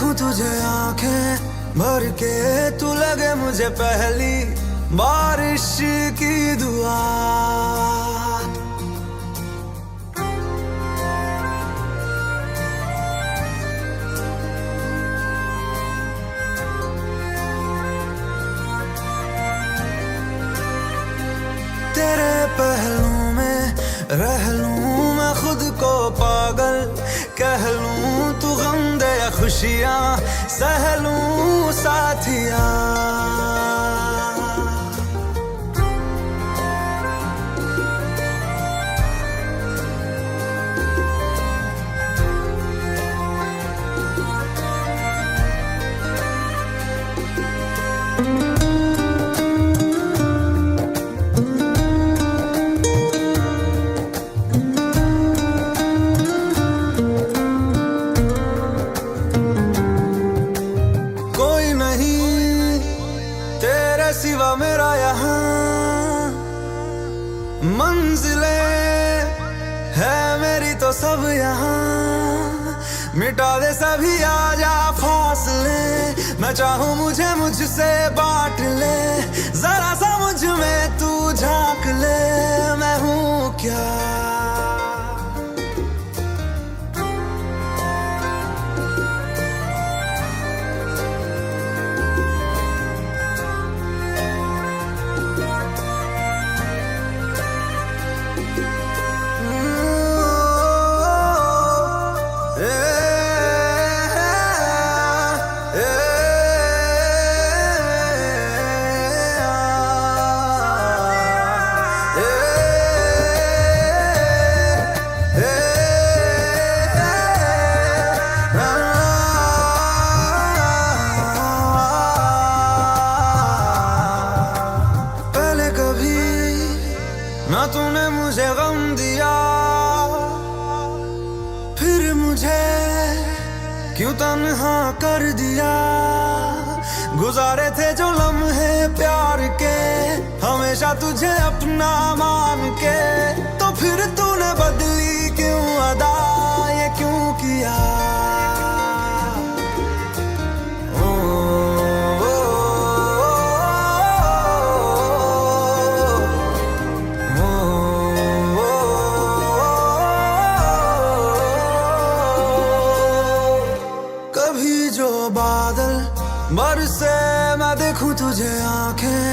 देखूं तुझे आंखें भर के, तू लगे मुझे पहली बारिश की दुआ। तेरे पहलू में रह लूं मैं खुद को पागल, कह लूं तू गम दे या खुशियां सह लूं साथिया। सिवा मेरा यहाँ मंजिलें है मेरी तो सब यहाँ, मिटा दे सभी आजा फासले, मैं चाहूँ मुझे मुझसे बांट ले, जरा सा मुझ में तू झांक ले, मैं हूँ क्या। ना तूने मुझे गम दिया, फिर मुझे क्यों तन्हा कर दिया। गुजारे थे जो लम्हे प्यार के, हमेशा तुझे अपना मान के, तो फिर तूने बदली क्यों अदा, ये क्यों किया। बादल बरसे मैं देखूं तुझे आंखें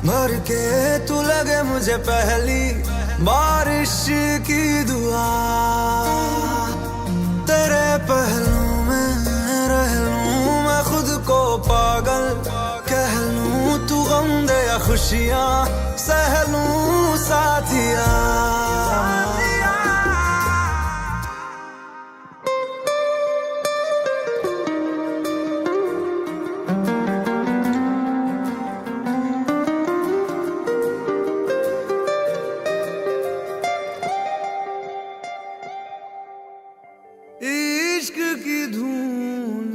भर के, तू लगे मुझे पहली बारिश की दुआ। तेरे पहलू में रह लूं मैं खुद को पागल, कह लूं तू गम दे या खुशियां सह लूं साथिया। इश्क की धून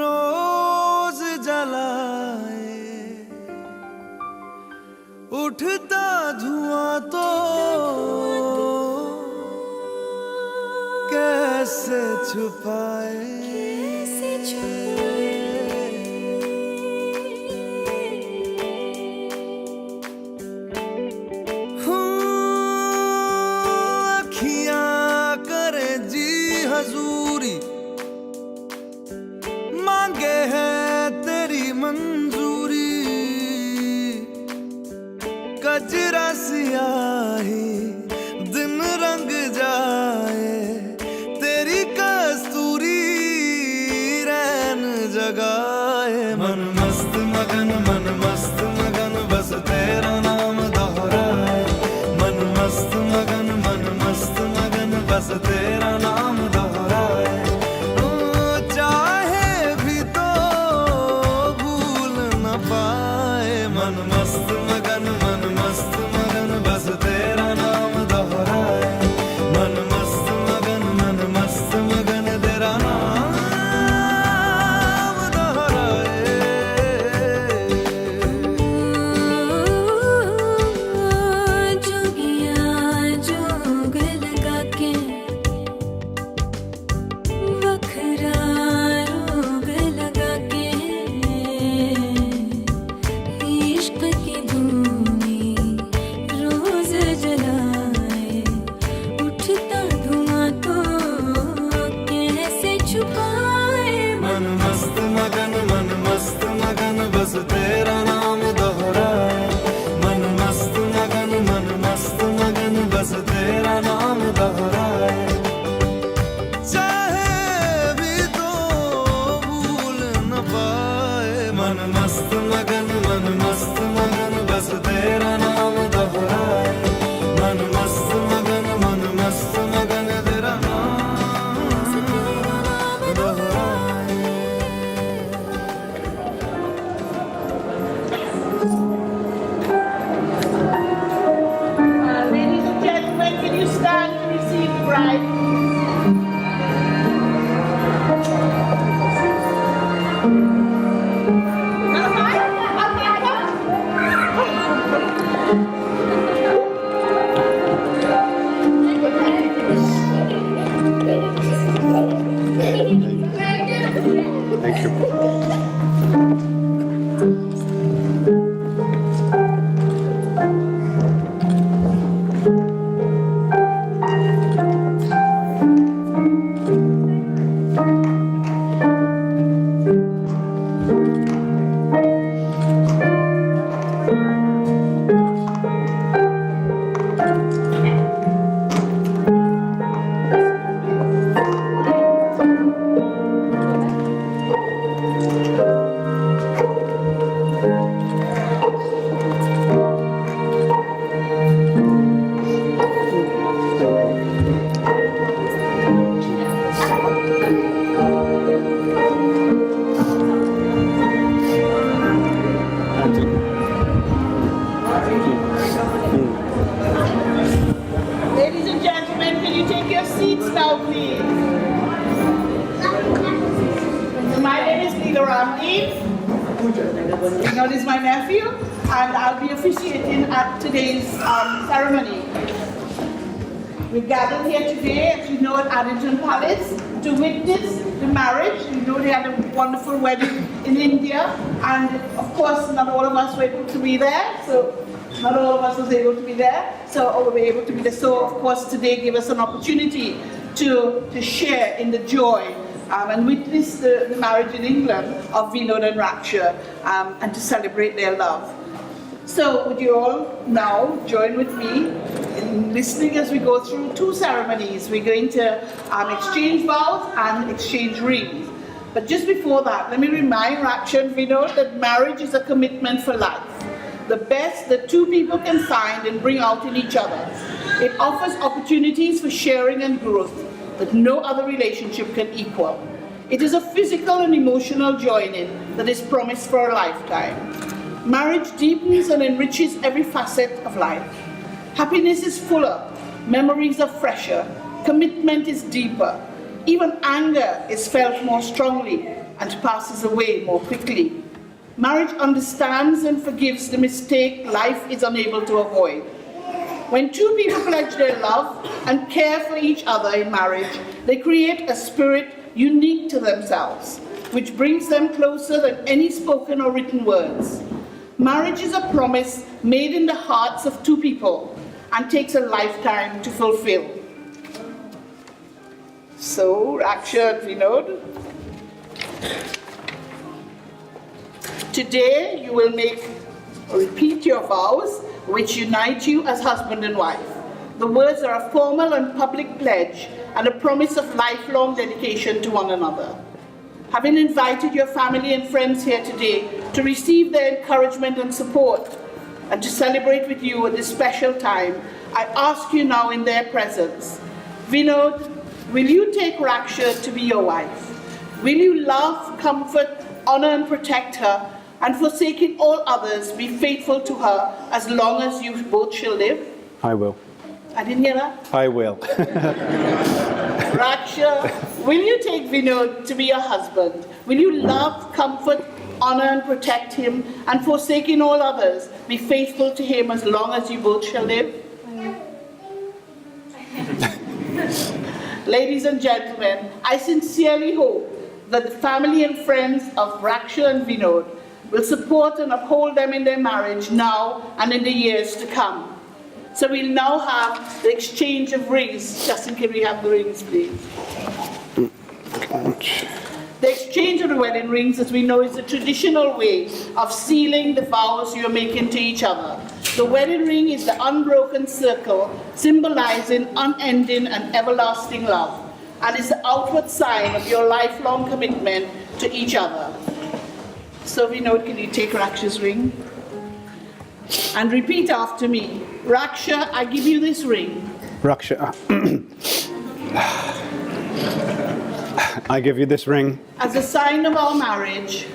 रोज जलाए, उठता धुआं तो कैसे छुपाए। हजूरी मांगे है तेरी मंजूरी, कजरा सियाही दिन रंग जाए, तेरी कस्तूरी रैन जगाए। मन मस्त मगन बस तेरा नाम दोहराए, मन मस्त मगन बस तेरा नाम दोहराए। चाहे भी तो भूल न पाए, मन मस्त मगन बस तेरा नाम दोहराए, मन मस्त मगन तेरा नाम दोहराए। Thank you. Ladies and gentlemen, can you take your seats now, please? My name is Leela Ramdeep. Vinod is my nephew, and I'll be officiating at today's ceremony. We've gathered here today, as you know, at Addington Palace to witness the marriage. You know, they had a wonderful wedding in India, and of course, not all of us were able to be there, so not all of us was able to be there, or were able to be there. So, of course, today gave us an opportunity to share in the joy and witness the marriage in England of Vinod and Raksha, and to celebrate their love. So, would you all now join with me in listening as we go through two ceremonies? We're going to exchange vows and exchange rings. But just before that, let me remind Raksha and Vinod that marriage is a commitment for life. The best that two people can find and bring out in each other. It offers opportunities for sharing and growth that no other relationship can equal. It is a physical and emotional joining that is promised for a lifetime. Marriage deepens and enriches every facet of life. Happiness is fuller, memories are fresher, commitment is deeper. Even anger is felt more strongly and passes away more quickly. Marriage understands and forgives the mistake life is unable to avoid. When two people pledge their love and care for each other in marriage, they create a spirit unique to themselves, which brings them closer than any spoken or written words. Marriage is a promise made in the hearts of two people and takes a lifetime to fulfill. So, Raksha and Vinod, today you will repeat your vows which unite you as husband and wife. The words are a formal and public pledge and a promise of lifelong dedication to one another. Having invited your family and friends here today to receive their encouragement and support and to celebrate with you at this special time, I ask you now in their presence, Vinod, will you take Raksha to be your wife? Will you love, comfort, honor and protect her, and forsaking all others, be faithful to her as long as you both shall live? I will. I didn't hear that? I will. Raksha, will you take Vinod to be your husband? Will you love, comfort, honor and protect him, and forsaking all others, be faithful to him as long as you both shall live? Ladies and gentlemen, I sincerely hope that the family and friends of Raksha and Vinod will support and uphold them in their marriage now and in the years to come. So we'll now have the exchange of rings. Justin, can we have the rings, please? The exchange of the wedding rings, as we know, is the traditional way of sealing the vows you're making to each other. The wedding ring is the unbroken circle symbolizing unending and everlasting love, and is the outward sign of your lifelong commitment to each other. So Vinod, can you take Raksha's ring? And repeat after me. Raksha, I give you this ring. Raksha, I give you this ring. As a sign of our marriage.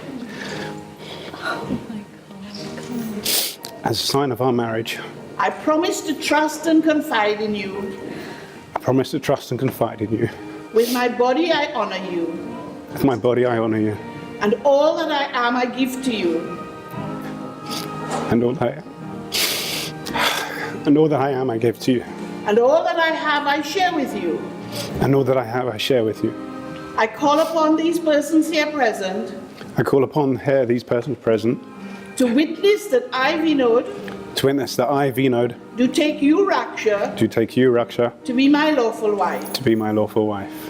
As a sign of our marriage. I promise to trust and confide in you. I promise to trust and confide in you. With my body I honor you. With my body I honor you. And all that I am I give to you. And all that I am I give to you. And all that I have I share with you. And all that I have I share with you. I call upon these persons here present I call upon here these persons present to witness that I, Vinod, to witness that I, Vinod, do take you, Raksha, do take you, Raksha, to be my lawful wife. to be my lawful wife.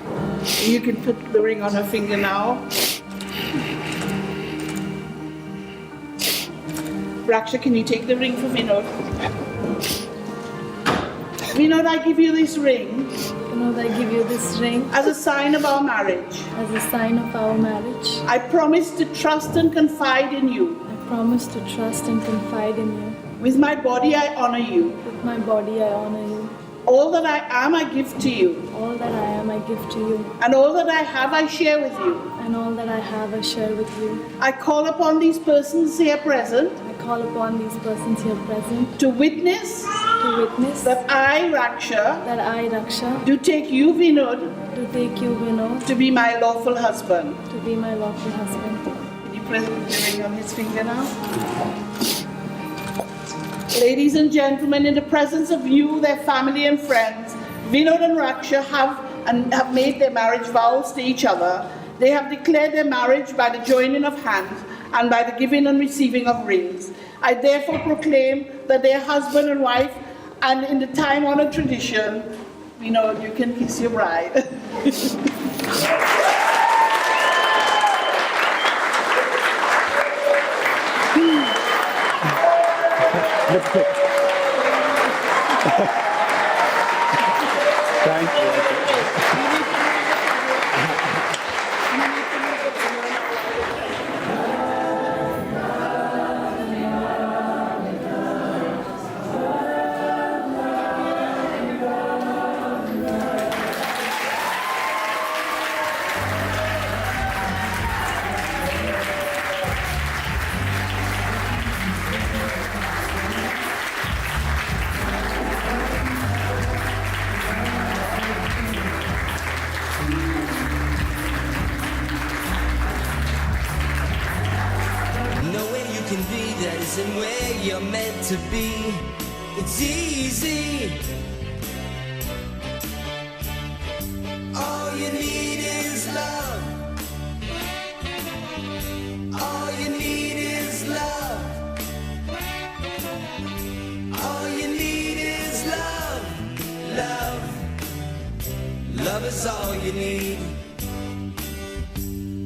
You can put the ring on her finger now. Raksha, can you take the ring for Vinod? Vinod, I give you this ring Vinod, I give you this ring as a sign of our marriage. as a sign of our marriage. I promise to trust and confide in you. I promise to trust and confide in you. With my body, I honor you. With my body, I honor you. All that I am, I give to you. All that I am, I give to you. And all that I have, I share with you. And all that I have, I share with you. I call upon these persons here present I call upon these persons here present to witness to witness that I, Raksha, that I, Raksha, do take you, Vinod, do take you, Vinod, to be my lawful husband. to be my lawful husband. Can you press the ring on his finger now? Ladies and gentlemen, in the presence of you, their family and friends, Vinod and Raksha have made their marriage vows to each other. They have declared their marriage by the joining of hands and by the giving and receiving of rings. I therefore proclaim that they are husband and wife, and in the time-honored tradition, Vinod, you can kiss your bride. Thank you. Nowhere you can be that isn't where you're meant to be. It's easy. All you need is love. All you need is love. All you need is love. Love. Love is all you need.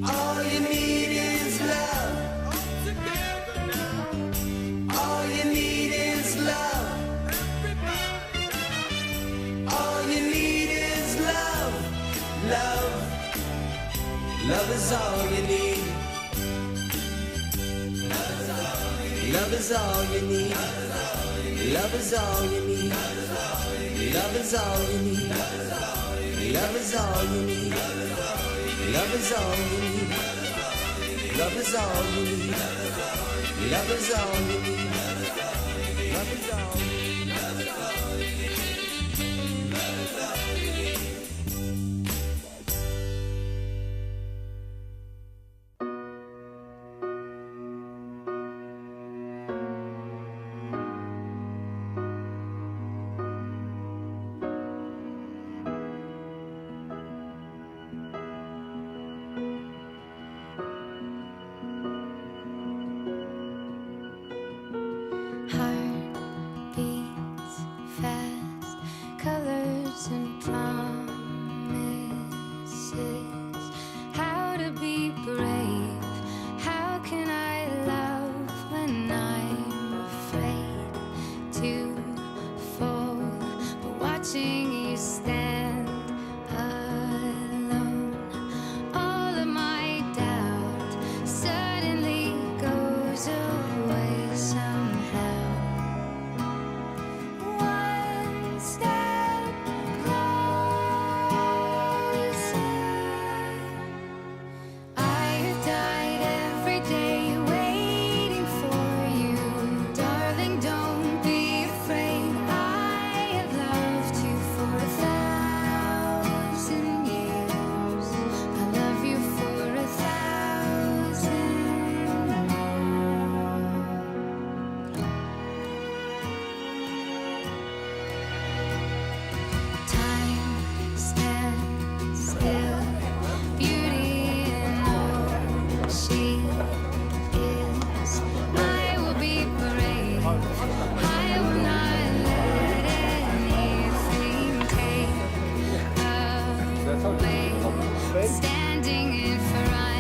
All you need is love. All you need is love. All you need is love. Love. Love is all you need. Love is all you need. Love is all you need. Love is all you need. Love is all you need. Love is all you need. Love is all you need. Love is all you need. Love is all you need. Heart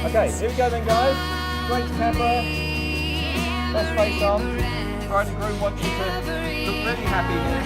Okay, here we go then, guys. Great camera. Let's face on. Bride and groom want you to look really happy here.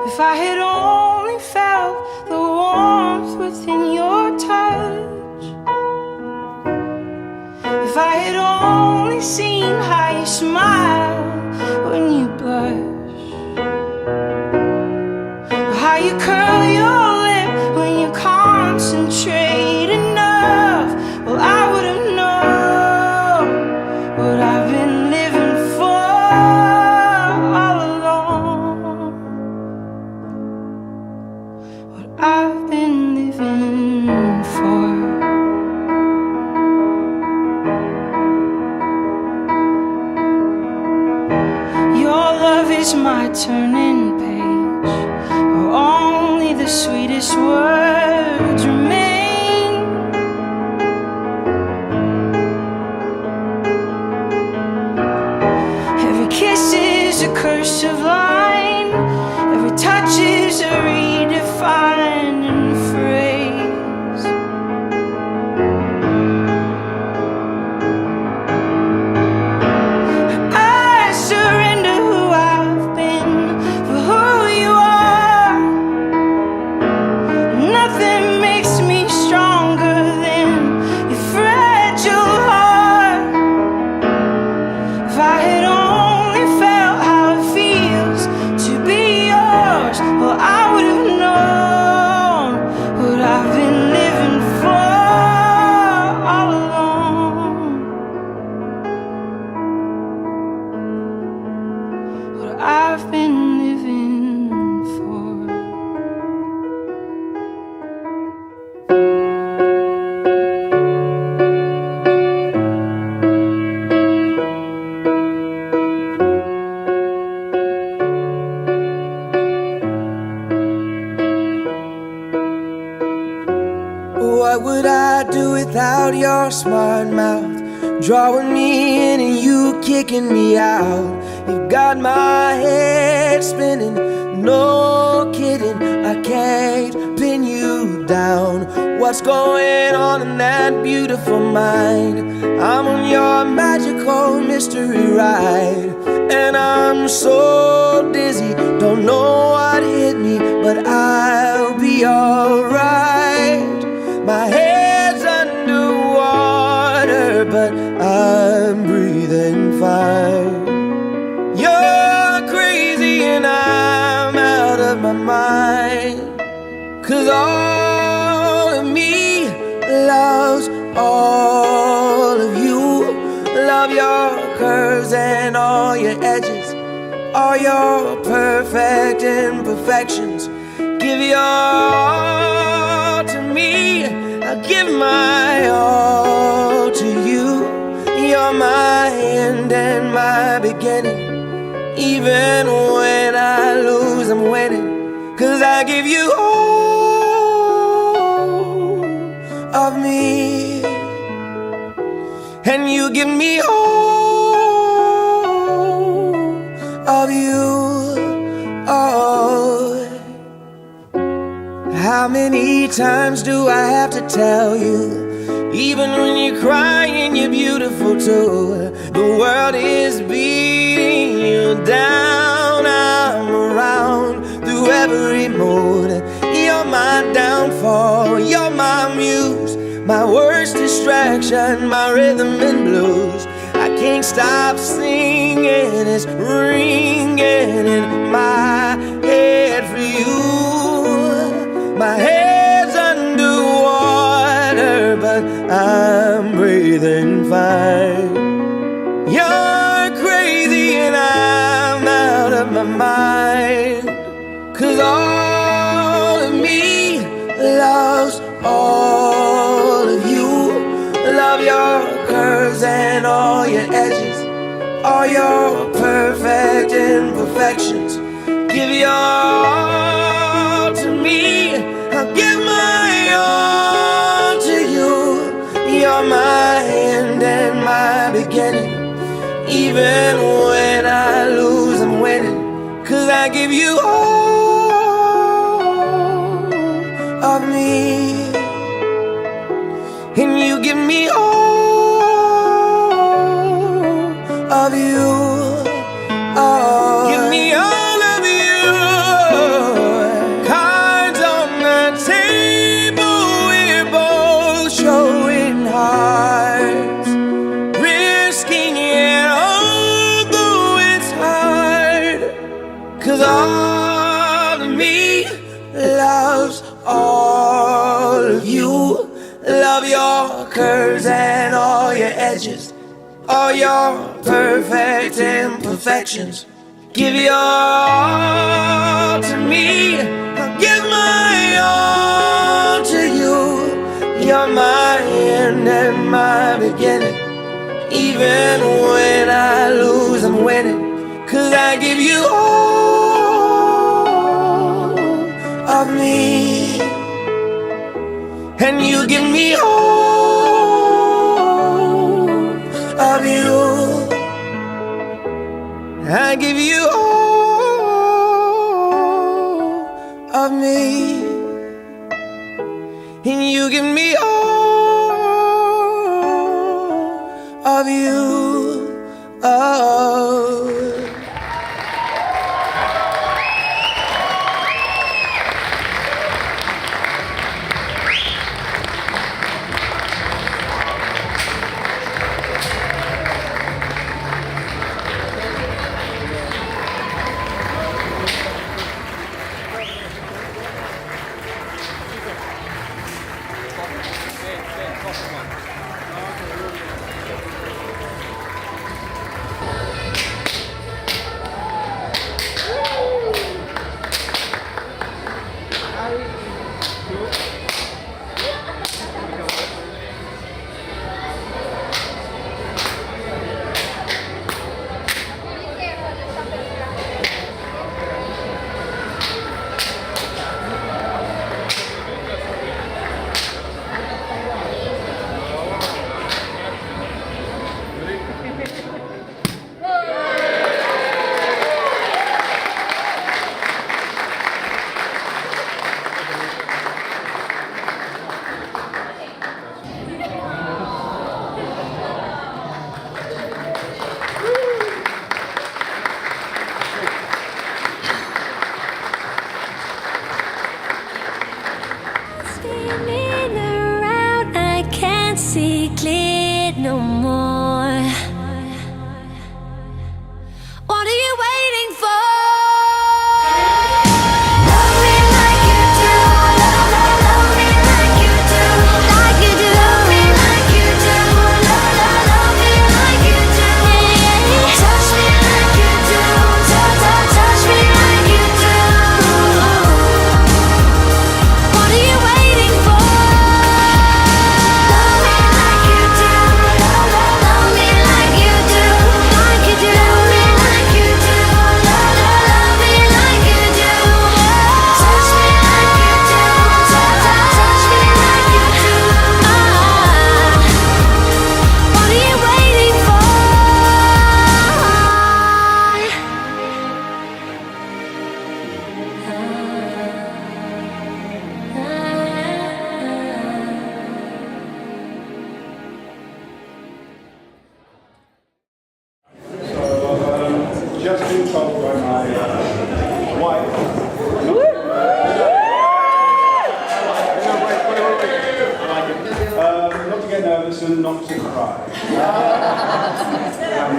If I had only felt the warmth within your touch, if I had only seen how you smile when you blush, or how you curl your lip when you concentrate enough, well, I would have known what I've been living for all along. What I've been living for. Your love is my turning page, where only the sweetest words remain. Every kiss is a cursive line, every touch is a redefining phrase. your smart mouth, drawing me in and you kicking me out. You got my head spinning, no kidding, I can't pin you down. What's going on in that beautiful mind? I'm on your magical mystery ride, and I'm so dizzy, don't know what hit me, but I'll be alright. My head's underwater, but I'm breathing fine. You're crazy and I'm out of my mind, 'cause all of me loves all of you. Love your curves and all your edges, all your perfect imperfections. Give your all to me, I'll give my all to you. You're my end and my beginning. Even when I lose, I'm winning, 'cause I give you all of me, and you give me all of you. Oh, how many times do I have to tell you? Even when you're crying, you're beautiful too. The world is beating you down. I'm around through every mood. You're my downfall, you're my muse, my worst distraction, my rhythm and blues. I can't stop singing, it's ringing in my head for you. My head's underwater, but I'm breathing fine. You're crazy and I'm out of my mind, 'cause all of me loves all of you. Love your curves and all your edges, all your perfect imperfections. Give your all to me, I'll give my all to you. You're my end and my beginning. Even when I lose, I'm winning, 'cause I give you all of me, and you give me all of you. Oh, give me all of you. Cards on the table, we're both showing hearts, risking it although it's hard, 'cause all of me loves all of you. Love your curves and all your edges, all your perfect imperfections. Give your all to me, I'll give my all to you. You're my end and my beginning. Even when I lose, I'm winning, 'cause I give you all of me, and you give me all of you. I give you all of me, and you give me all of you. Oh.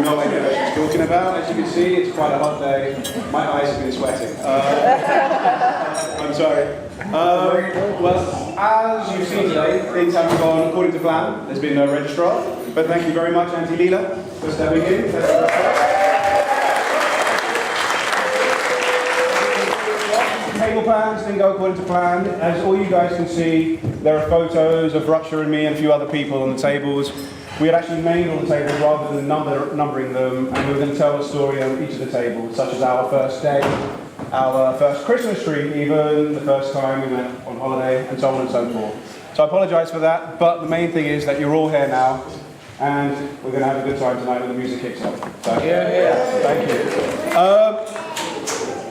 no idea what she's talking about. As you can see, it's quite a hot day. My eyes have been sweating. I'm sorry. Well, as you've seen today, things haven't gone according to plan. There's been no registrar. But thank you very much, Auntie Leela, for stepping in. Table plans didn't go according to plan. As all you guys can see, there are photos of Ruksha and me and a few other people on the tables. We had actually named all the tables rather than numbering them, and we were going to tell a story on each of the tables, such as our first day, our first Christmas tree even, the first time we went on holiday, and so on and so forth. So I apologise for that, but the main thing is that you're all here now, and we're going to have a good time tonight when the music kicks off. So, thank you.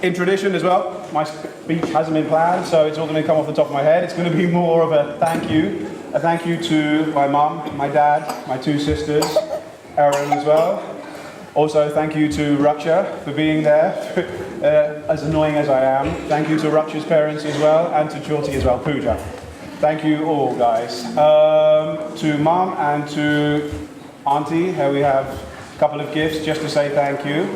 In tradition as well, my speech hasn't been planned, so it's all going to come off the top of my head. It's going to be more of a thank you. A thank you to my mum, my dad, my two sisters, Erin as well. Also, thank you to Ruksha for being there, as annoying as I am. Thank you to Ruksha's parents as well, and to Chorty as well, Pooja. Thank you all, guys. To Mum and to Auntie, here we have a couple of gifts just to say thank you.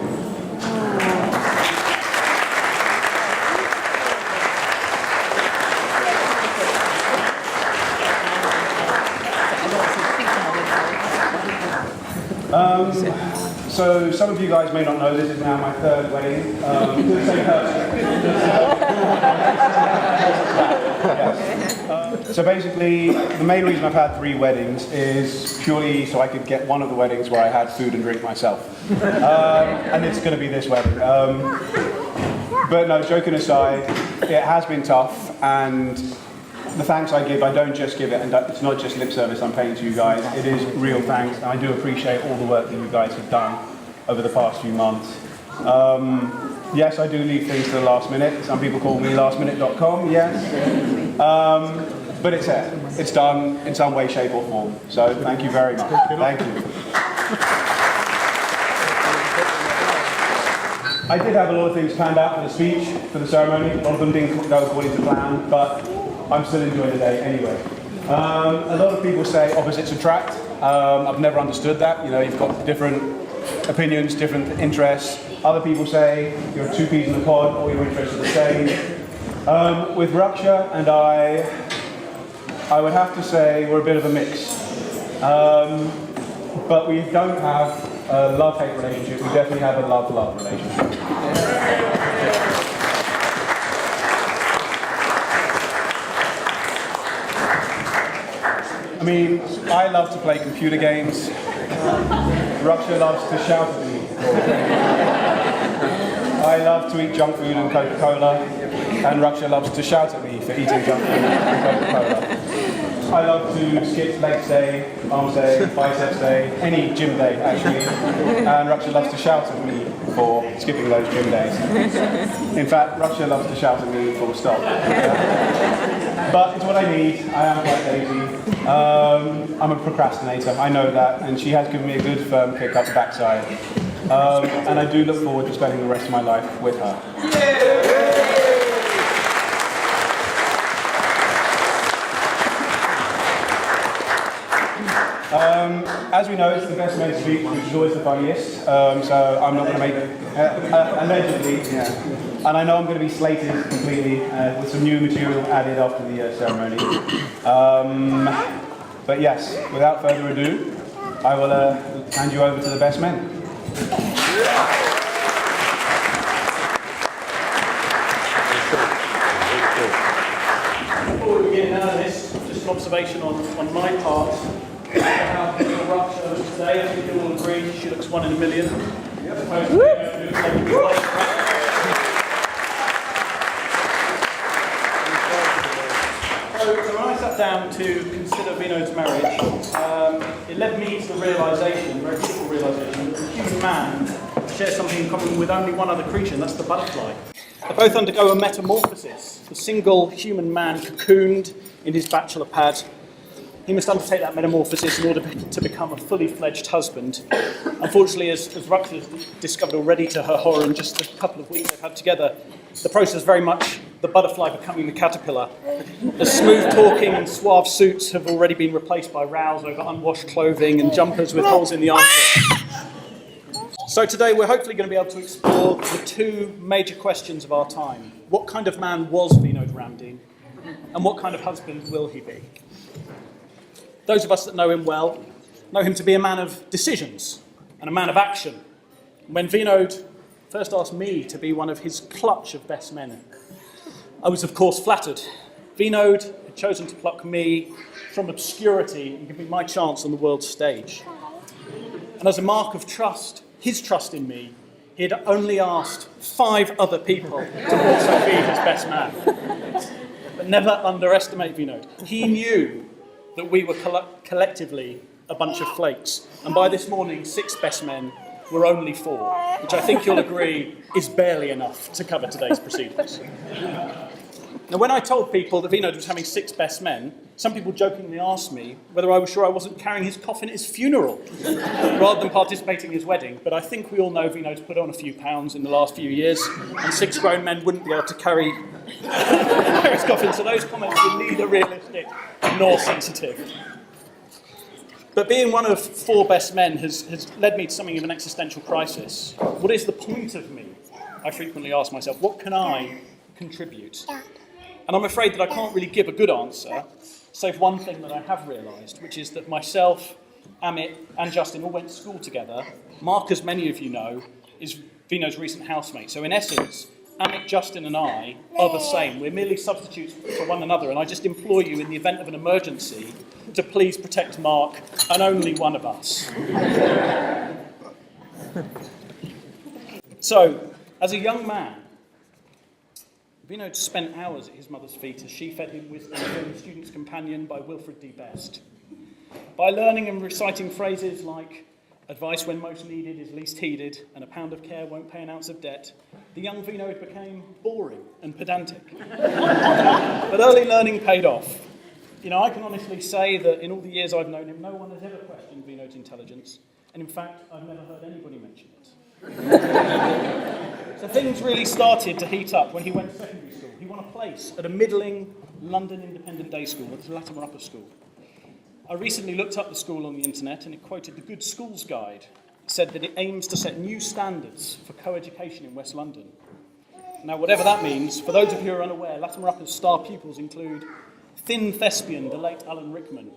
So some of you guys may not know, this is now my third wedding to the same person. Yes. So basically, the main reason I've had 3 weddings is purely so I could get one of the weddings where I had food and drink myself. And it's going to be this wedding. But no, joking aside, it has been tough, and the thanks I give, I don't just give it, and it's not just lip service I'm paying to you guys, it is real thanks, and I do appreciate all the work that you guys have done over the past few months. Yes, I do leave things to the last minute. Some people call me lastminute.com, yes. But it's there. It's done in some way, shape or form. So thank you very much. Thank you. I did have a lot of things planned out for the speech, for the ceremony. A lot of them didn't go according to plan, but I'm still enjoying the day anyway. A lot of people say opposites attract. I've never understood that. You know, you've got different opinions, different interests. Other people say you're 2 peas in a pod, all your interests are the same. With Ruksha and I would have to say we're a bit of a mix. But we don't have a love-hate relationship. We definitely have a love-love relationship. I mean, I love to play computer games. Ruksha loves to shout at me. I love to eat junk food and Coca-Cola, and Ruksha loves to shout at me for eating junk food and Coca-Cola. I love to skip legs day, arms day, biceps day, any gym day actually, and Ruksha loves to shout at me for skipping those gym days. In fact, Ruksha loves to shout at me full stop. But it's what I need. I am quite lazy. I'm a procrastinator, I know that, and she has given me a good firm kick up the backside. And I do look forward to spending the rest of my life with her. As we know, it's the best made speech, which is always the funniest, so I'm not going to make it, allegedly, yeah. And I know I'm going to be slated completely with some new material added after the ceremony. But yes, without further ado, I will hand you over to the best men. Before we begin none of this, just an observation on my part. How Ruksha looks today, I think you'll all agree she looks 1 in a million. So when I sat down to consider Vinod's marriage, it led me to the realisation, very beautiful realisation, that the human man shares something in common with only one other creature, and that's the butterfly. They both undergo a metamorphosis. The single human man cocooned in his bachelor pad. He must undertake that metamorphosis in order to become a fully fledged husband. Unfortunately, as Ruksha has discovered already to her horror in just a couple of weeks they've had together, the process is very much the butterfly becoming the caterpillar. The smooth talking and suave suits have already been replaced by rows over unwashed clothing and jumpers with holes in the armpits. So today we're hopefully going to be able to explore the two major questions of our time. What kind of man was Vinod Ramdeen, and what kind of husband will he be? Those of us that know him well know him to be a man of decisions and a man of action. When Vinod first asked me to be one of his clutch of best men, I was of course flattered. Vinod had chosen to pluck me from obscurity and give me my chance on the world stage. And as a mark of trust, his trust in me, he had only asked 5 other people to also be his best man. But never underestimate Vinod. He knew that we were collectively a bunch of flakes. And by this morning, 6 best men were only 4, which I think you'll agree is barely enough to cover today's proceedings. Now, when I told people that Vinod was having 6 best men, some people jokingly asked me whether I was sure I wasn't carrying his coffin at his funeral rather than participating in his wedding. But I think we all know Vinod's put on a few pounds in the last few years, and 6 grown men wouldn't be able to carry his coffin. So those comments were neither realistic nor sensitive. But being one of 4 best men has led me to something of an existential crisis. What is the point of me? I frequently ask myself, what can I contribute? And I'm afraid that I can't really give a good answer, save one thing that I have realised, which is that myself, Amit and Justin all went to school together. Mark, as many of you know, is Vinod's recent housemate. So in essence, Amit, Justin and I are the same. We're merely substitutes for one another, and I just implore you, in the event of an emergency, to please protect Mark and only one of us. So, as a young man, Vinod spent hours at his mother's feet as she fed him wisdom from The Student's Companion by Wilfred D. Best. By learning and reciting phrases like, advice when most needed is least heeded, and a pound of care won't pay an ounce of debt, the young Vinod became boring and pedantic. But early learning paid off. You know, I can honestly say that in all the years I've known him, no one has ever questioned Vinod's intelligence, and in fact, I've never heard anybody mention it. So things really started to heat up when he went to secondary school. He won a place at a middling London independent day school, which was Latimer Upper School. I recently looked up the school on the internet and it quoted the Good Schools Guide. It said that it aims to set new standards for co-education in West London. Now, whatever that means, for those of you who are unaware, Latimer Upper's star pupils include thin thespian, the late Alan Rickman,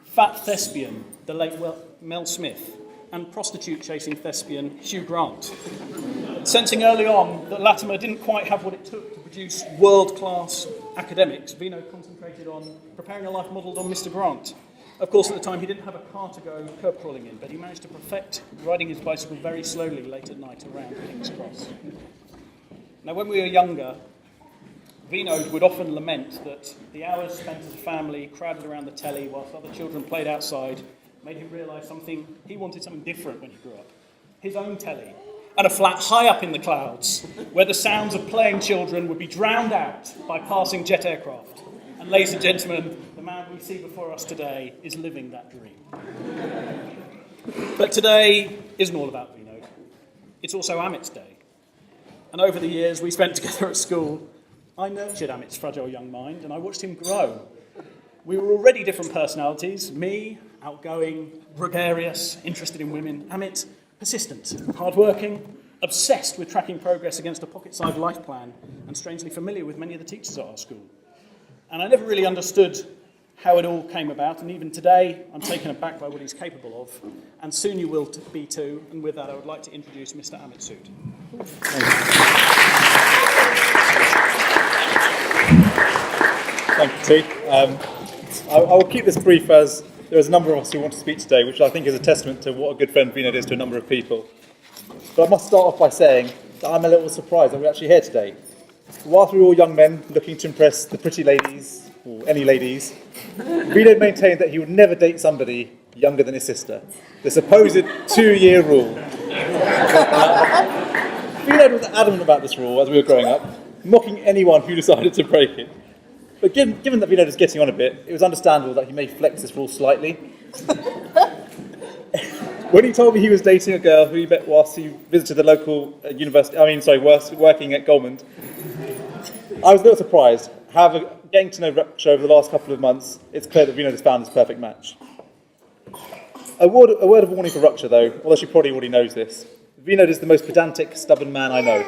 fat thespian, the late Mel Smith, and prostitute-chasing thespian Hugh Grant. Sensing early on that Latimer didn't quite have what it took to produce world-class academics, Vinod concentrated on preparing a life modelled on Mr. Grant. Of course, at the time, he didn't have a car to go curb crawling in, but he managed to perfect riding his bicycle very slowly late at night around King's Cross. Now, when we were younger, Vinod would often lament that the hours spent as a family crowded around the telly whilst other children played outside made him realise he wanted something different when he grew up. His own telly, and a flat high up in the clouds, where the sounds of playing children would be drowned out by passing jet aircraft. And ladies and gentlemen, the man we see before us today is living that dream. But today isn't all about Vinod. It's also Amit's day. And over the years we spent together at school, I nurtured Amit's fragile young mind and I watched him grow. We were already different personalities. Me, outgoing, gregarious, interested in women. Amit, persistent, hardworking, obsessed with tracking progress against a pocket-sized life plan, and strangely familiar with many of the teachers at our school. And I never really understood how it all came about, and even today I'm taken aback by what he's capable of, and soon you will be too. And with that, I would like to introduce Mr. Amit Sood. Thank you, T. I will keep this brief as there is a number of us who want to speak today, which I think is a testament to what a good friend Vinod is to a number of people. But I must start off by saying that I'm a little surprised that we're actually here today. Whilst we're all young men looking to impress the pretty ladies, or any ladies, Vinod maintained that he would never date somebody younger than his sister. The supposed 2-year rule. Vinod was adamant about this rule as we were growing up, mocking anyone who decided to break it. But given that Vinod is getting on a bit, it was understandable that he may flex this rule slightly. When he told me he was dating a girl who he met whilst he visited the local working at Goldman, I was a little surprised. However, getting to know Rupture over the last couple of months, it's clear that Vinod has found his perfect match. A word of warning for Rupture, though, although she probably already knows this. Vinod is the most pedantic, stubborn man I know.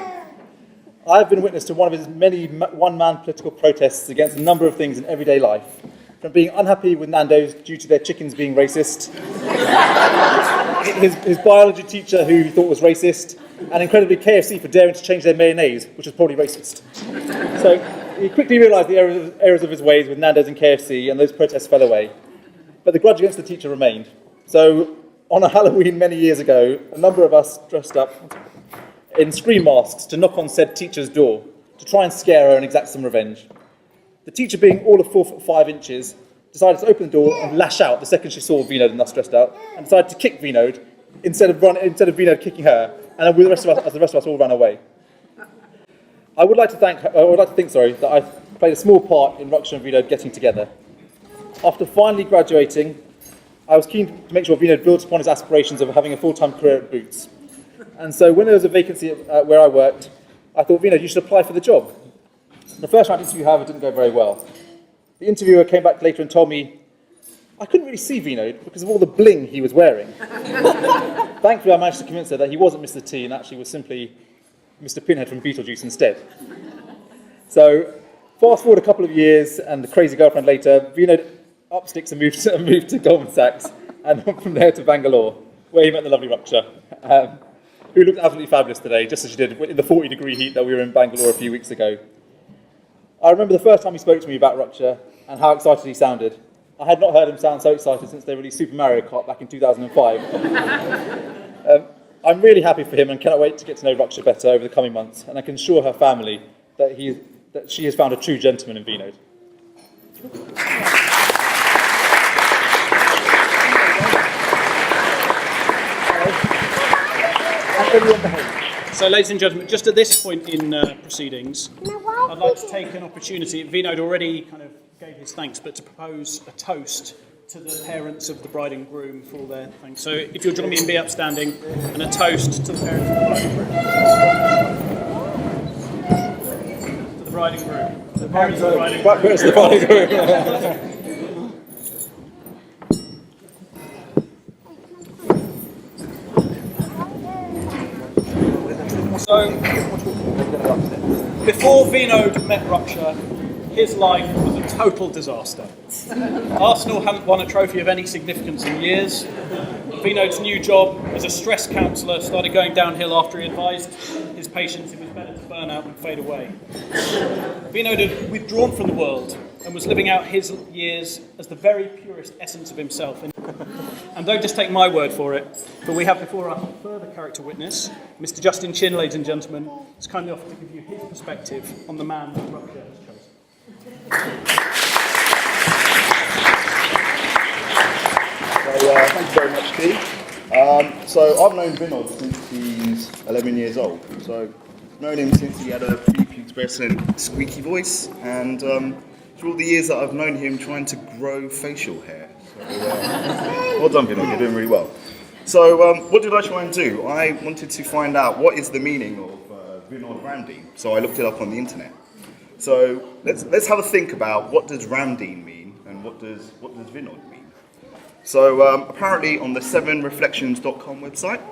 I've been witness to one of his many one-man political protests against a number of things in everyday life, from being unhappy with Nando's due to their chickens being racist, his biology teacher who he thought was racist, and incredibly KFC for daring to change their mayonnaise, which was probably racist. So he quickly realised the errors of his ways with Nando's and KFC, and those protests fell away. But the grudge against the teacher remained. So on a Halloween many years ago, a number of us dressed up in scream masks to knock on said teacher's door to try and scare her and exact some revenge. The teacher, being all of 4'5", decided to open the door and lash out the second she saw Vinod and us dressed out, and decided to kick Vinod instead of Vinod kicking her, and the rest of us all ran away. I would like to think that I played a small part in Raksha and Vinod getting together. After finally graduating, I was keen to make sure Vinod built upon his aspirations of having a full-time career at Boots. And so when there was a vacancy where I worked, I thought, Vinod, you should apply for the job. The first round interview, however, didn't go very well. The interviewer came back later and told me I couldn't really see Vinod because of all the bling he was wearing. Thankfully, I managed to convince her that he wasn't Mr. T and actually was simply Mr. Pinhead from Beetlejuice instead. So, fast forward a couple of years and the crazy girlfriend later, Vinod up sticks and moved to Goldman Sachs, and from there to Bangalore, where he met the lovely Raksha, who looked absolutely fabulous today, just as she did in the 40-degree heat that we were in Bangalore a few weeks ago. I remember the first time he spoke to me about Raksha and how excited he sounded. I had not heard him sound so excited since they released Super Mario Kart back in 2005. I'm really happy for him and cannot wait to get to know Raksha better over the coming months, and I can assure her family that she has found a true gentleman in Vinod. So, ladies and gentlemen, just at this point in proceedings, I'd like to take an opportunity. Vinod already kind of gave his thanks, but to propose a toast to the parents of the bride and groom for all their thanks. So, if you'll join me in be upstanding, and a toast to the parents of the bride and groom. To the bride and groom. The parents of the bride and groom. Parents of the bride and groom. So, before Vinod met Raksha, his life was a total disaster. Arsenal hadn't won a trophy of any significance in years. Vinod's new job as a stress counsellor started going downhill after he advised his patients it was better to burn out than fade away. Vinod had withdrawn from the world and was living out his years as the very purest essence of himself. And don't just take my word for it, but we have before us a further character witness, Mr. Justin Chin, ladies and gentlemen, who's kindly offered to give you his perspective on the man that Raksha has chosen. Thank you very much, Keith. So I've known Vinod since he's 11 years old. So I've known him since he had a prepubescent squeaky voice, and through all the years that I've known him trying to grow facial hair. So, well done, Vinod, you're doing really well. So what did I try and do? I wanted to find out what is the meaning of Vinod Ramdeen. So I looked it up on the internet. So let's have a think about what does Ramdeen mean and what does Vinod mean. So apparently on the 7reflections.com website,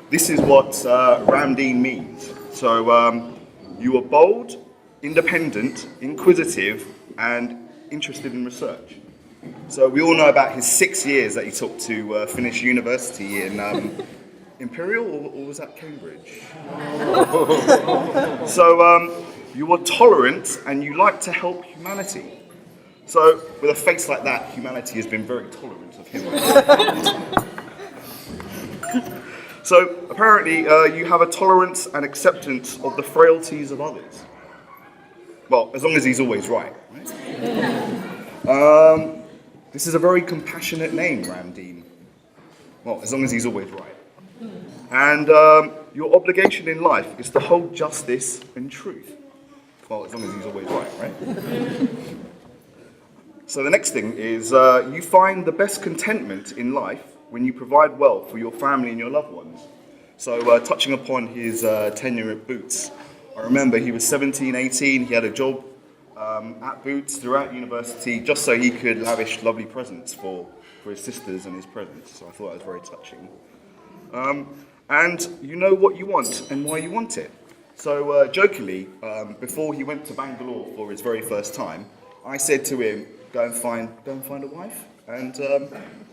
this is what Ramdeen means. So you are bold, independent, inquisitive, and interested in research. So we all know about his 6 years that he took to finish university in Imperial, or was that Cambridge? So you are tolerant and you like to help humanity. So with a face like that, humanity has been very tolerant of him. So apparently you have a tolerance and acceptance of the frailties of others. Well, as long as he's always right. This is a very compassionate name, Ramdeen. Well, as long as he's always right. And your obligation in life is to hold justice and truth. Well, as long as he's always right? So the next thing is you find the best contentment in life when you provide well for your family and your loved ones. So touching upon his tenure at Boots, I remember he was 17, 18, he had a job at Boots throughout university just so he could lavish lovely presents for his sisters and his presents. So I thought that was very touching. and you know what you want and why you want it. So jokingly, before he went to Bangalore for his very first time, I said to him, go and find a wife, and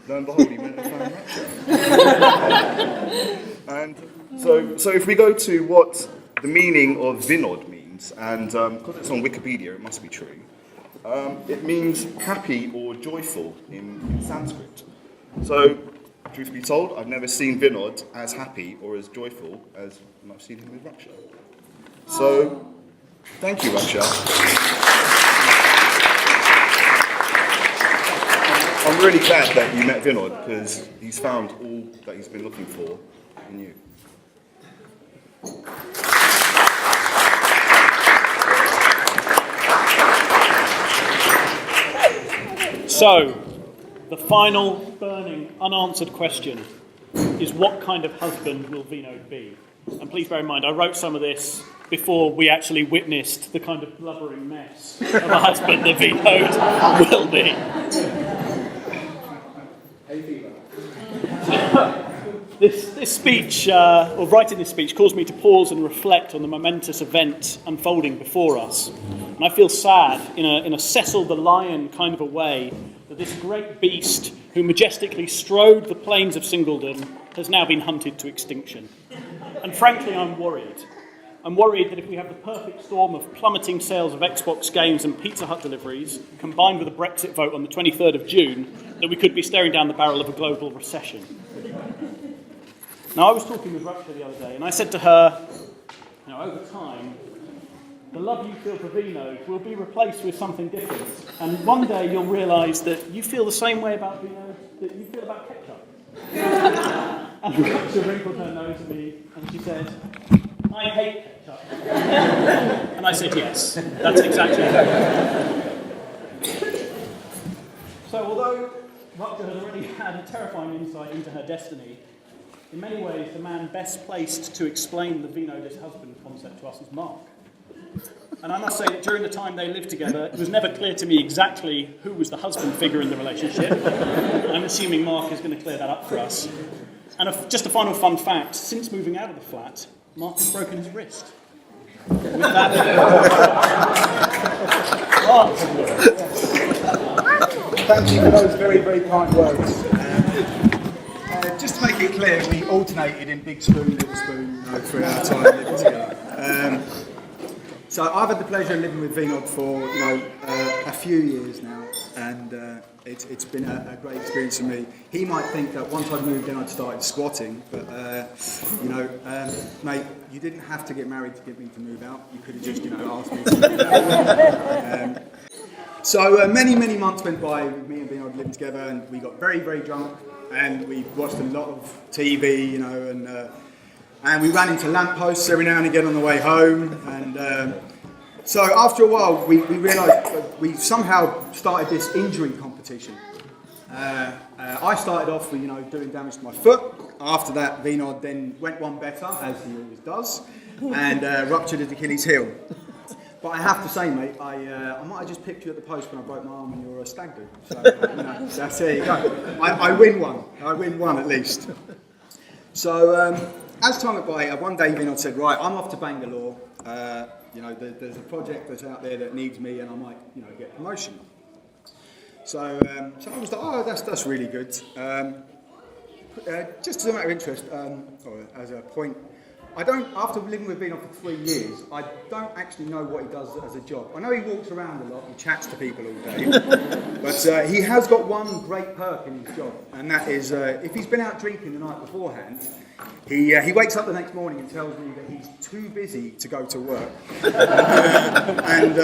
lo and behold, he went and found Rapture. And so if we go to what the meaning of Vinod means, and because it's on Wikipedia, it must be true, it means happy or joyful in Sanskrit. So, truth be told, I've never seen Vinod as happy or as joyful as when I've seen him with Raksha. So, thank you, Raksha. I'm really glad that you met Vinod, because he's found all that he's been looking for in you. So, the final burning, unanswered question is, what kind of husband will Vinod be? And please bear in mind, I wrote some of this before we actually witnessed the kind of blubbering mess of a husband that Vinod will be. This speech, or writing this speech, caused me to pause and reflect on the momentous event unfolding before us. And I feel sad, in a Cecil the Lion kind of a way, that this great beast who majestically strode the plains of Singleton has now been hunted to extinction. And frankly, I'm worried. I'm worried that if we have the perfect storm of plummeting sales of Xbox games and Pizza Hut deliveries, combined with a Brexit vote on the 23rd of June, that we could be staring down the barrel of a global recession. Now, I was talking with Raksha the other day, and I said to her, over time, the love you feel for Vinod will be replaced with something different. And one day you'll realise that you feel the same way about Vinod that you feel about ketchup. And Raksha wrinkled her nose at me, and she said, I hate ketchup. And I said, yes, that's exactly it. So although Raksha has already had a terrifying insight into her destiny, in many ways the man best placed to explain the Vinod as husband concept to us is Mark. And I must say that during the time they lived together, it was never clear to me exactly who was the husband figure in the relationship. I'm assuming Mark is going to clear that up for us. And just a final fun fact, since moving out of the flat, Mark has broken his wrist. With that... Thank you for those very, very kind words. Just to make it clear, we alternated in big spoon, little spoon, through our time living together. So I've had the pleasure of living with Vinod for a few years now, and it's been a great experience for me. He might think that once I'd moved in I'd started squatting, but mate, you didn't have to get married to get me to move out. You could have just asked me to move out. So many months went by with me and Vinod living together, and we got very, very drunk, and we watched a lot of TV, and we ran into lampposts every now and again on the way home. And so after a while, we realised we somehow started this injury competition. I started off with doing damage to my foot. After that, Vinod then went one better, as he always does, and ruptured his Achilles heel. But I have to say, mate, I might have just picked you at the post when I broke my arm and you were a stag do. So, there you go. I win one. I win one at least. So, as time went by, one day Vinod said, right, I'm off to Bangalore. There's a project that's out there that needs me, and I might, get promotion. So I was like, oh, that's really good. Just as a matter of interest, or as a point, after living with Vinod for 3 years, I don't actually know what he does as a job. I know he walks around a lot and chats to people all day, but he has got one great perk in his job, and that is if he's been out drinking the night beforehand, he wakes up the next morning and tells me that he's too busy to go to work, and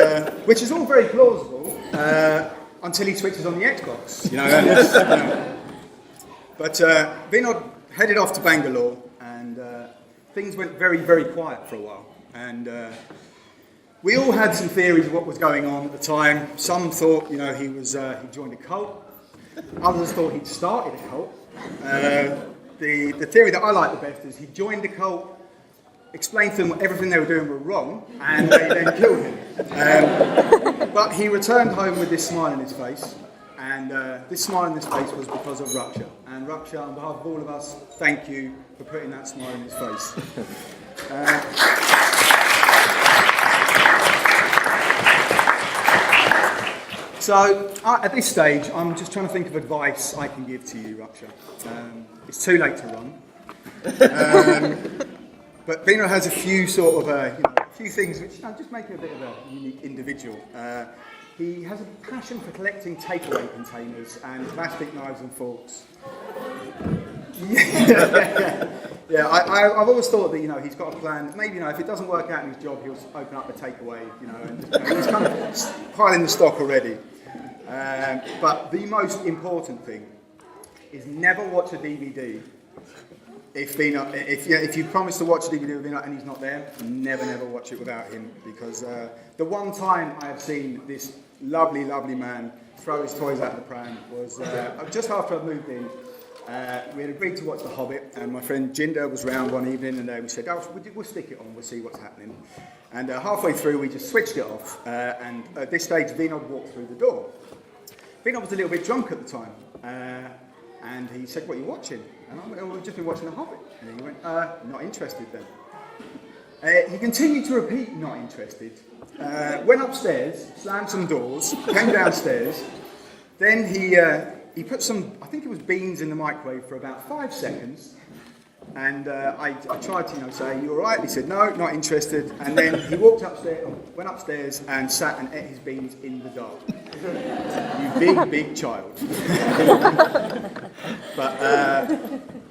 which is all very plausible until he switches on the Xbox, But Vinod headed off to Bangalore, and things went very, very quiet for a while, and we all had some theories of what was going on at the time. Some thought, he joined a cult. Others thought he'd started a cult. The theory that I like the best is he joined the cult, explained to them everything they were doing were wrong, and they then killed him. But he returned home with this smile on his face, and this smile on his face was because of Raksha. And Raksha, on behalf of all of us, thank you for putting that smile on his face. So at this stage, I'm just trying to think of advice I can give to you, Ruksha. It's too late to run. But Vino has a few sort of, a few things which just make him a bit of a unique individual. He has a passion for collecting takeaway containers and plastic knives and forks. Yeah, I've always thought that he's got a plan. Maybe if it doesn't work out in his job, he'll open up a takeaway. And he's kind of piling the stock already. But the most important thing is never watch a DVD. If you promise to watch a DVD with Vino and he's not there, never watch it without him. Because the one time I have seen this lovely man throw his toys out of the pram was just after I moved in. We had agreed to watch The Hobbit, and my friend Jinder was round one evening, and we said, we'll stick it on, we'll see what's happening. And halfway through, we just switched it off, and at this stage, Vino walked through the door. Vino was a little bit drunk at the time, and he said, what are you watching? And I went, we've just been watching The Hobbit. And he went, not interested then. He continued to repeat, not interested. Went upstairs, slammed some doors, came downstairs, then he put some, I think it was beans in the microwave for about 5 seconds, and I tried to say, you all right? He said, no, not interested, and then he went upstairs and sat and ate his beans in the dark. You big child. But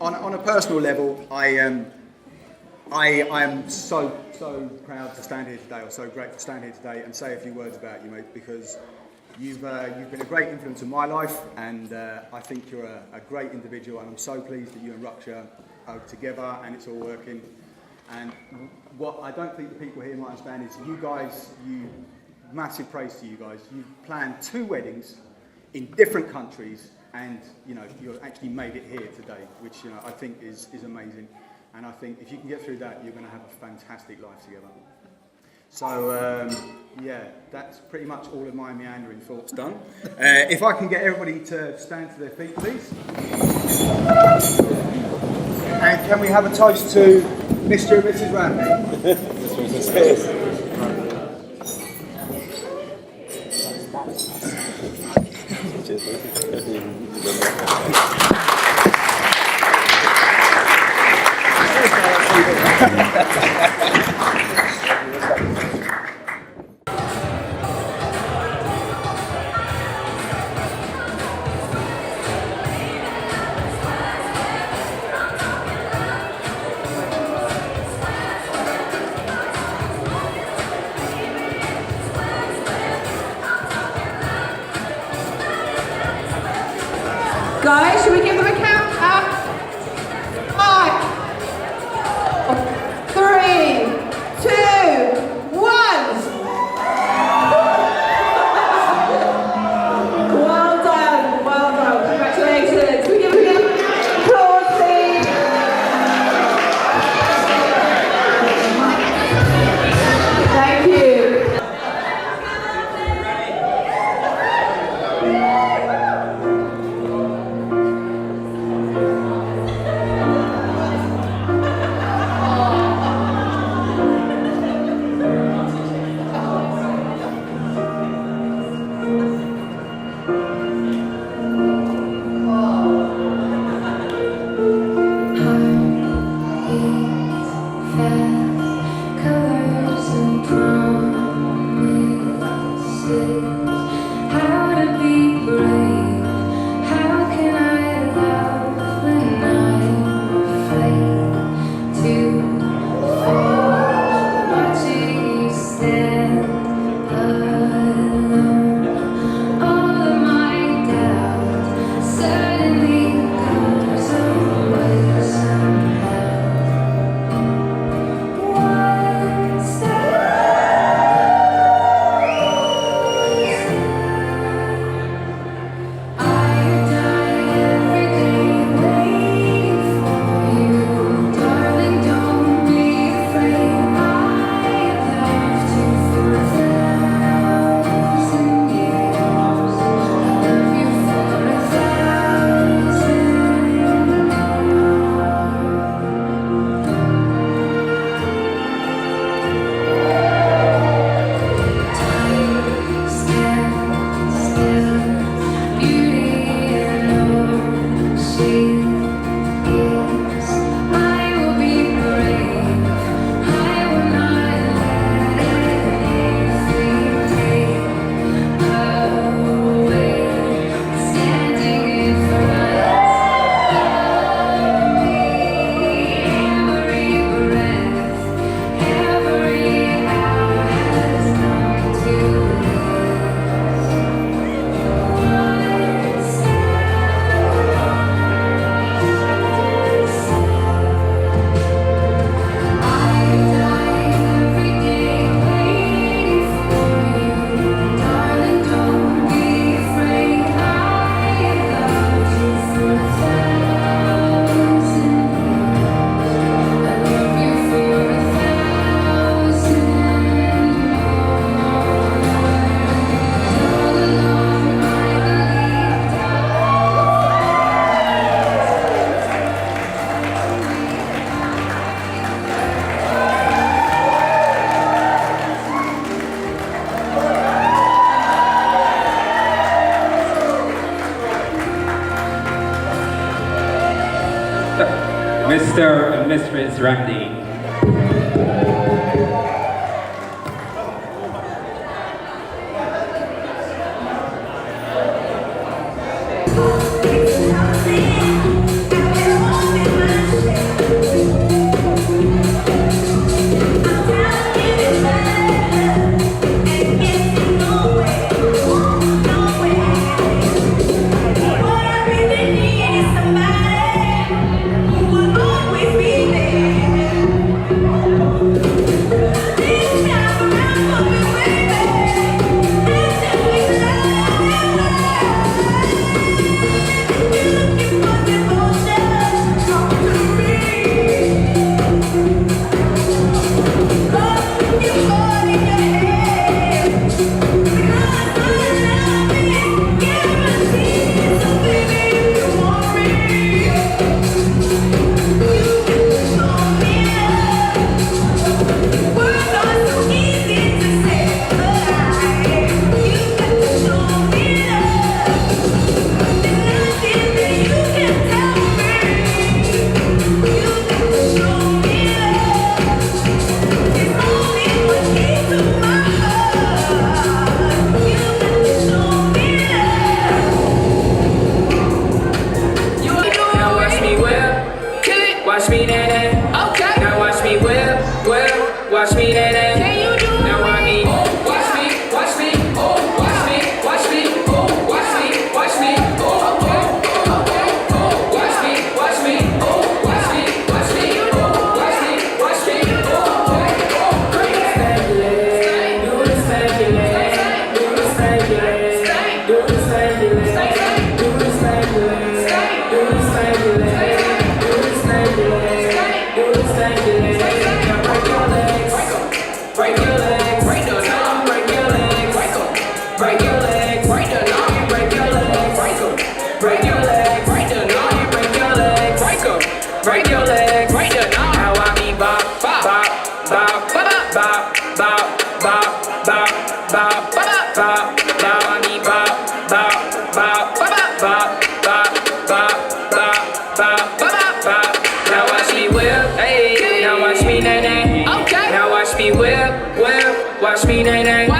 on a personal level, I am so proud to stand here today, or so grateful to stand here today and say a few words about you, mate, because you've been a great influence in my life, and I think you're a great individual, and I'm so pleased that you and Ruksha are together and it's all working. And what I don't think the people here might understand is massive praise to you guys. You've planned 2 weddings in different countries, and you've actually made it here today, which I think is amazing. And I think if you can get through that, you're going to have a fantastic life together. So, that's pretty much all of my meandering thoughts done. If I can get everybody to stand to their feet, please. And can we have a toast to Mr. and Mrs. Randy? Guys, should we give them a count? 5, 3, 2, 1. Well done. Congratulations. We give them applause, please. Thank you. Mistress Remedy. Watch me nae. Okay. Now watch me whip. Watch me nae. Can you do it? Now watch me. Watch me. Watch me. Watch me. Watch me. Watch me. Watch me. Okay. Okay. Watch me. Watch me. Watch me. Watch me. Watch me. Watch me. Do the stanky leg. Do the stanky leg. Do the stanky leg. Do the stanky leg. Do the stanky leg. Break your legs, break the knob, break your legs, break your legs, break the knob, break your legs, break your legs, break the knob, break your legs, break your legs, break the knob. Now I be bop, bop, bop, bop, bop, bop, bop, bop, bop, bop, bop. Now I be bop, bop, bop, bop, bop, bop, bop, bop, bop, bop, bop. Now watch me whip, hey. Now watch me nae nae. Okay. Now watch me whip, watch me nae nae.